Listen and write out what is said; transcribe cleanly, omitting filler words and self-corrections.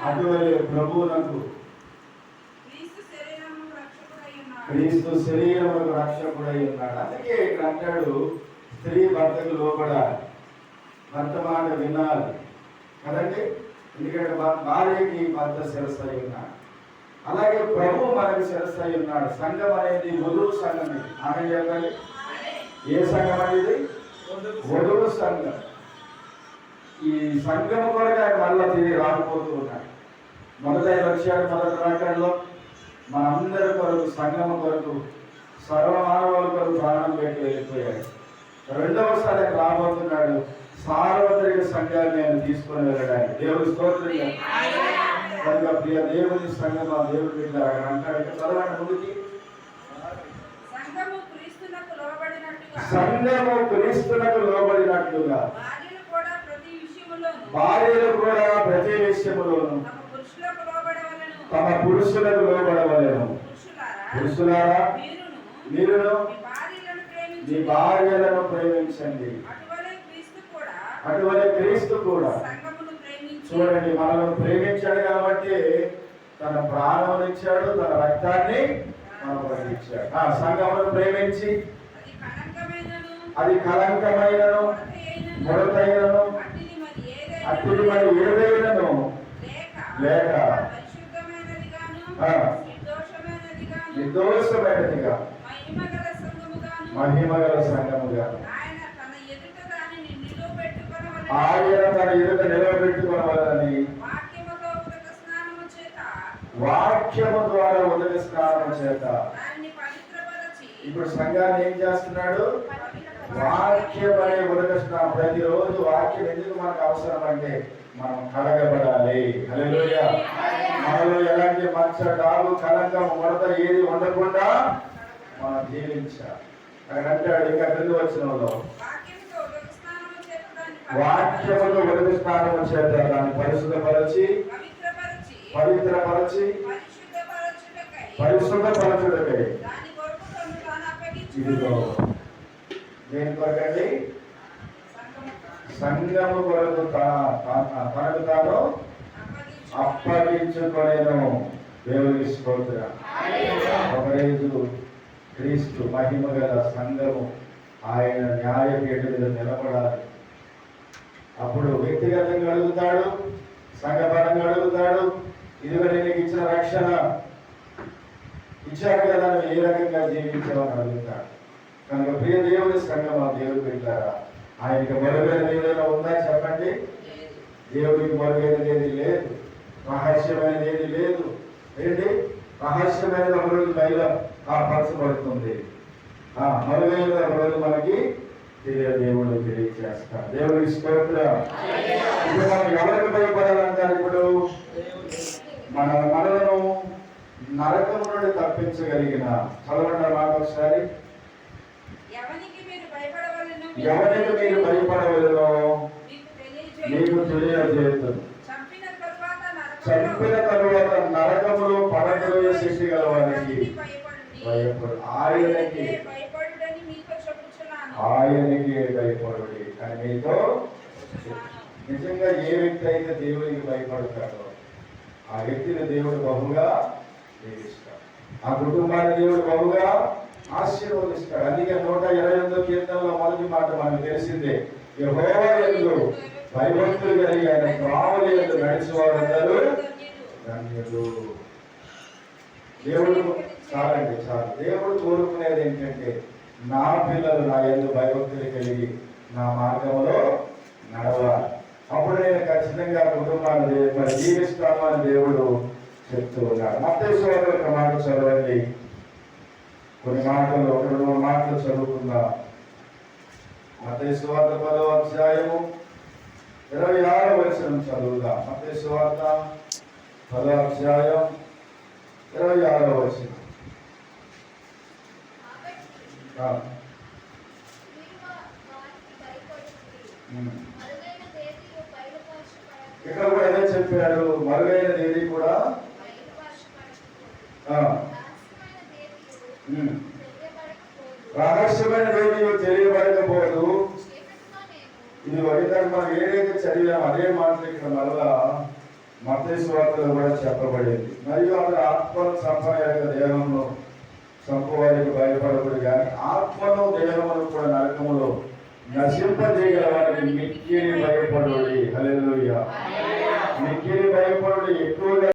అటువలే ప్రభువునకు క్రీస్తు శరీరములకు రక్షకుడై ఉన్నాడు. అందుకే ఇక్కడ అంటాడు, స్త్రీ భర్తకు లోబడాలి, భర్త మాట వినాలి కదండి. ఎందుకంటే భార్యకి భర్త శిరస్సు అయి ఉన్నాడు. అలాగే ప్రభు మనకు శిరస్సు అయి ఉన్నాడు. సంఘం అనేది వధువు సంఘం. ఆమె చెప్పండి, ఏ సంఘం అనేది? వధువు సంఘం. ఈ సంఘం కొరకు ఆయన మళ్ళా తిరిగి రాకపోతూ ఉన్నాడు. మొదటి వచ్చాడు, మొదటి రాకడలో మనందరి కొరకు, సంఘం కొరకు, సర్వమానవుల కొరకు ప్రాణం పెట్టి వెళ్ళిపోయాడు. రెండవసారి ఆయన రాబోతున్నాడు, సార్వత్రిక సంఘాన్ని నేను తీసుకొని వెళ్ళడానికి. దేవుడి స్తోత్రం. కనుక ప్రియ దేవుని సంఘం, ఆ దేవుడి బిడ్డ అంటాడు. చదవండి ముందుకి. సంఘము క్రీస్తునకు లోబడినట్లుగా భార్యలు కూడా ప్రతి విషయములోను తమ పురుషులకు లోబడవలేను. పురుషులారా, మీరును మీ భార్యలను ప్రేమించండి, అటువలే క్రీస్తు కూడా. చూడండి, మనల్ని ప్రేమించాడు కాబట్టి తన ప్రాణం ఇచ్చాడు, తన రక్తాన్ని మనకు ఇచ్చాడు. సంఘమును ప్రేమించి అది కలంకమైనను ముడతైనను అట్టిది మరి ఏదైనను లేక నిర్దోషమైనదిగా మహిమగల సంఘముగా ఆయన తన ఎదుట నిలవబెట్టుకోవాలని వాక్యము ద్వారా ఉదక స్నానము చేత. ఇప్పుడు సంఘాన్ని ఏం చేస్తున్నాడు? వాక్యం అనే ఉదక స్నానం. ప్రతిరోజు వాక్యం ఎందుకు మనకు అవసరం అంటే మనం కడగబడాలి. హల్లెలూయా. మనలో ఎలాంటి మచ్చ, డాగు, కలంకం, ముడత ఏది ఉండకుండా మనం జీవించాలి. అక్కడ అంటాడు ఇంకా క్రింద వచ్చినంలో, వాక్యముతో ఉదక స్నానము చేత దాన్ని పరిశుద్ధపరచి పరిశుద్ధపరచుటకై. ఇదిగో దేని కొరకండి? సంఘము కొరకు తనకు తాను అప్పగించుకొనెను. దేవునికి స్తోత్రం. ఒకరోజు క్రీస్తు మహిమ గల సంఘము ఆయన న్యాయపీఠం మీద నిలబడాలి. అప్పుడు వ్యక్తిగతంగా అడుగుతాడు, సంఘపరంగా అడుగుతాడు, ఇదిగో నేను ఇచ్చిన రక్షణ ఇచ్చాడు కదా, నువ్వు ఏ రకంగా జీవించావని అడుగుతాడు. కనుక ప్రియ దేవుని సంఘం, ఆ దేవుడు పెట్టారా? ఆయనకి మరుగైనది ఏదైనా ఉందా చెప్పండి? దేవుడికి మరుగైనది ఏది లేదు, రహస్యమైనది ఏది లేదు. ఏంటి రహస్యమైనది? ఒక రోజు బయట పరచబడుతుంది, మరుగైనది ఒక రోజు మనకి దేవుడు తెలియజేస్తాడు. దేవుడికి స్తోత్రం. ఇప్పుడు మనం ఎవరికి భయపడాలంటారు? ఇప్పుడు మనలను నరకం నుండి తప్పించగలిగిన, చదవండి మాట ఒకసారి. ఎవరికి మీరు భయపడవలెనో మీకు తెలియజేయదు. చంపిన తరువాత నరకములో పడగలే శక్తి గల వారికి భయపడు. ఆయనకి భయపడుడి అని మీతో. నిజంగా ఏ వ్యక్తి అయితే దేవుడికి భయపడతాడో ఆ వ్యక్తిని దేవుడు బహుగా దీవిస్తాడు, ఆ కుటుంబాన్ని దేవుడు బహుగా ఆశీర్వదిస్తాడు. అందుకే 128వ కీర్తనలో మొదటి మాట మనకు తెలిసిందే, యెహోవా యందు భయభక్తులు కలిగి ఆయన త్రోవల యందు నడిచేవారందరూ ధన్యులు. దేవుడు చాలండి, చాలు. దేవుడు కోరుకునేది ఏంటంటే నా పిల్లలు నా యందు భయభక్తులు కలిగి నా మార్గంలో నడవాలి. అప్పుడు నేను ఖచ్చితంగా కుటుంబాన్ని మరి జీవిస్తాను అని దేవుడు చెప్తూ ఉన్నాడు. మత్తయి సువార్త ఒక మాట చదవండి, కొన్ని మాటలు, ఒక 2 మాటలు చదువుకుందాం. మత్తయి సువార్త 10వ అధ్యాయము 26వ వచనం చదువుదాం. మత్తయి సువార్త 10వ అధ్యాయం 26వ వచనం. ఇక్కడ కూడా ఏదో చెప్పాడు, మరుగైన దేది కూడా రహస్యమైన దేది తెలియబడకపోదు. ఇది ఒకటి మనం ఏదైతే చదివాం అదే మాటలు ఇక్కడ మరలా మత్తయి సువార్తలో కూడా చెప్పబడింది. మరియు అతడు ఆత్మను చంపలేక దేహంలో చంపువారికి భయపడకూడదు, కానీ ఆత్మను దేహమును కూడా నరకములో నశింపజేయగల వారికి మిక్కిలి భయపడుడి. హల్లెలూయా. మిక్కిలి భయపడుడి. ఎక్కువగా